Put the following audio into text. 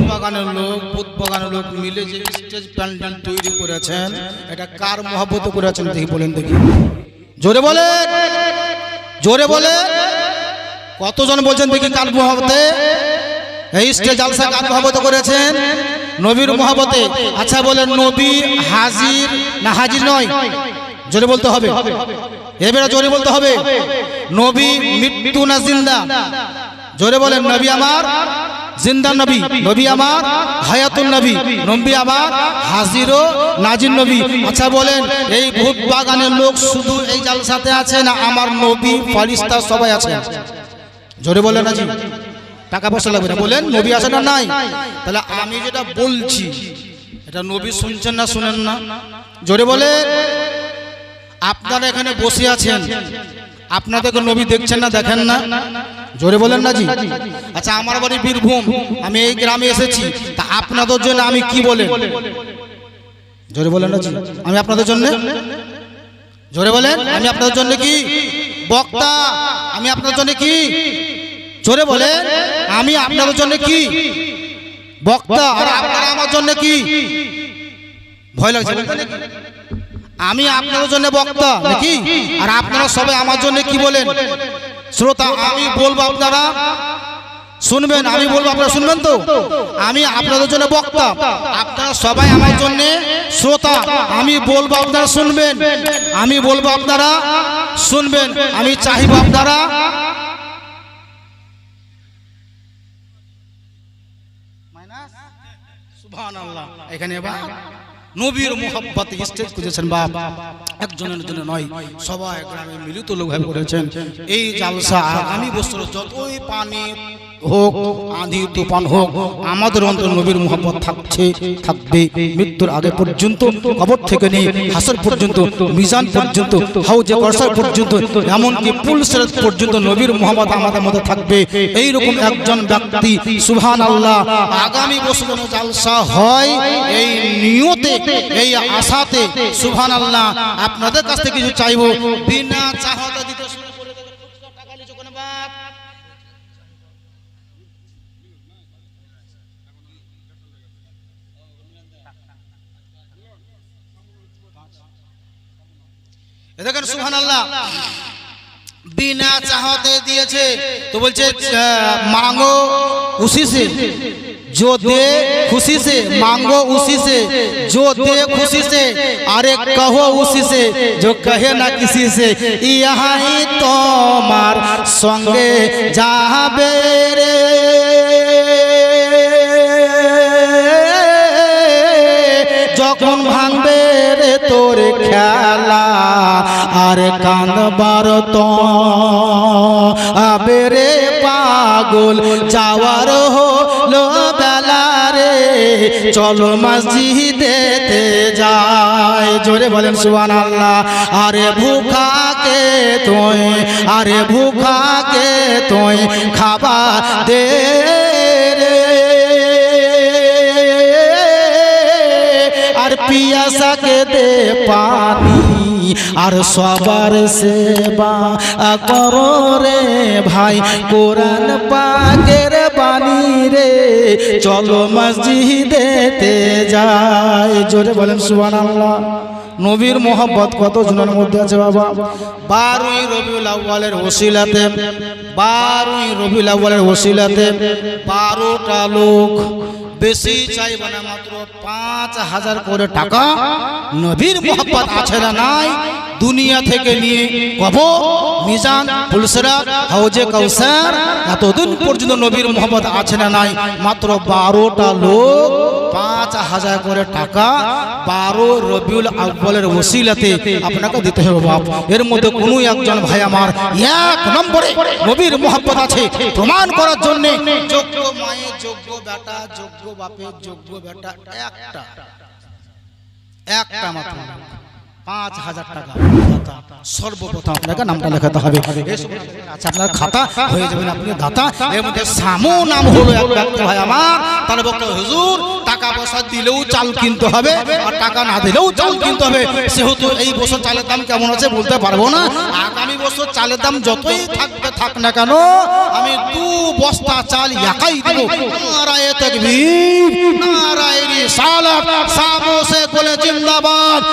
বাগানের লোক বুধ বাগানের লোক মিলে যে স্টেজ প্যান্ডেল তৈরি করেছেন, এটা কার মহব্বতে করেছেন দেখি বলেন দেখি, জোরে বলেন, জোরে বলেন। কতজন বলছেন দেখি কার মহব্বতে এই স্টেজ জালসা কার মহব্বতে করেছেন? নবীর মহব্বতে। আচ্ছা বলেন, নবী হাজির না হাজির নয়? জোরে বলতে হবে, এবারে জোরে বলতে হবে। নবী মৃত্যু না জিন্দা? জোরে বলেন। নবী আমার জিন্দা নবী, নবী আমার হায়াতুন নবী, নবী আমার হাজিরও নাজির নবী। আচ্ছা বলেন, এই ভূত বাগানের লোক শুধু এই জালসাতে আছে না আমার নবী ফেরেশতা সবাই আছে? জোরে বলেন না জি, টাকা পয়সা লাগবে না, বলেন নবী আছে না নাই? তাহলে আমি যেটা বলছি এটা নবী শুনছেন না শুনেন না? জোরে বলেন। আপনারা এখানে বসে আছেন, আপনাদেরকে নবী দেখছেন না দেখেন না? জোরে বলেন না জি। আচ্ছা আমার বাড়ি বীরভূম, আমি এই গ্রামে এসেছি, তা আপনাদের জন্য আমি কি বলেন? জোরে বলেন না জি। আমি আপনাদের জন্য, জোরে বলেন, আমি আপনাদের জন্য কি বক্তা? আমি আপনাদের জন্য কি? জোরে বলেন, আমি আপনাদের জন্য কি বক্তা? আর আপনারা আমার জন্য কি? ভয় লাগছে? আমি আপনাদের জন্য বক্তা নাকি? আর আপনারা সবাই আমার জন্য কি বলেন? শ্রোতা। আমি বলবো আপনারা শুনবেন, আমি বলবো আপনারা শুনবেন তো? আমি আপনাদের জন্য বক্তা, আপনারা সবাই আমার জন্য শ্রোতা। আমি বলবো আপনারা শুনবেন, আমি বলবো আপনারা শুনবেন। আমি চাইবো আপনারা সুবহানাল্লাহ। এখানে এবার নবীর মোহাব্বতে স্টেজ খুঁজেছেন বাপ, একজনের জন্য নয়, সবাই গ্রামে মিলিত লোকভাবে করেছেন এই জালসা। আগামী বছর যতই পানি হোক, আঁধি তুফান হোক, আমাদের অন্তর নবীর মোহাব্বত থাকছে, থাকবে মৃত্যুর আগে পর্যন্ত, কবর থেকে নিয়ে হাসর পর্যন্ত, মিজান পর্যন্ত, হাউজে কাউসার পর্যন্ত, এমনকি পুল সিরাত পর্যন্ত নবীর মোহাব্বত আমাদের মধ্যে থাকবে। এইরকম একজন ব্যক্তি সুবহানাল্লাহ আগামী বছর জালসা হয় এই নিয়তে, এই আশাতে সুবহানাল্লাহ আপনাদের কাছ থেকে কিছু চাইবো, বিনা চাহতে দিতে শুরু করে দেবেন। টাকা নিচে কোন বাপ? দেখেন সুবহানাল্লাহ बिना चाहते दिए तो बोलছে मांगो उसी से जो दे खुशी से, मांगो उसी से जो दे खुशी से, अरे कहो उसी से जो कहे ना किसी से। यहाँ ही তোমার সঙ্গে যাবে রে যখন ভাঙবে রে তোর খেলা, আর কাঁদবার তো আবে রে পাগল যাওয়ার হলো বেলা রে, চলো মসজিদেতে যাই। জোরে বলেন সুবহানাল্লাহ। আরে ভুখাকে তুই, আরে ভুখাকে তুই খাবার দে রে, আর পিয়াসাকে দে পানি, আর সবার সেবা করো রে ভাই, কোরআন পাকের বাণী রে, চলো মসজিদেতে যাই। জোরে বলেন সুবহানাল্লাহ। নবীর মোহাব্বত কত জনের মধ্যে আছে বাবা? 12ই রবিউল আউয়ালের ওসিলাতে, 12ই রবিউল আউয়ালের ওসিলাতে 12টা লোক, বেশি চাইবে না, মাত্র 5000 করে টাকা, নবীর মোহাব্বত আছে না নাই, দুনিয়া থেকে নিয়ে কবর, মিজান, পুলসিরাত, হাউজে কাউসার, এতদিন পর্যন্ত নবীর মোহাব্বত আছে না নাই, মাত্র 12টা লোক 5000 করে টাকা 12 রবিউল আউয়ালের ওসিলাতে আপনাকে দিতে হবে বাপ। এর মধ্যে কোনো একজন ভাই আমার এক নম্বরে নবীর মোহাব্বত আছে প্রমাণ করার জন্য, যোগ্য মায়ের যোগ্য বেটা, যোগ্য বাপের যোগ্য বেটা, একটা মাত্র 5000 টাকা সর্বপ্রথম আপনাকে নামটা লেখাতে হবে। আচ্ছা আপনার খাতা হয়ে যাবেন আপনি দাতা। এর মধ্যে সামু নাম হলো এক ব্যক্তি ভাই আমার, তাহলে বলতো হুজুর টাকা পয়সা দিলেও চাল কিনতে হবে আর টাকা না দিলেও চাল কিনতে হবে। সেহেতু এই বছর চালের দাম কেমন আছে বলতে পারবো না, আগামী বছর চালের দাম যতই থাকবে থাক না কেন আমি 2 বস্তা চাল একাই দেবো। নারায়ে তাকবীর, নারায়ে রিসালাত, সামো সে বলে জিন্দাবাদ।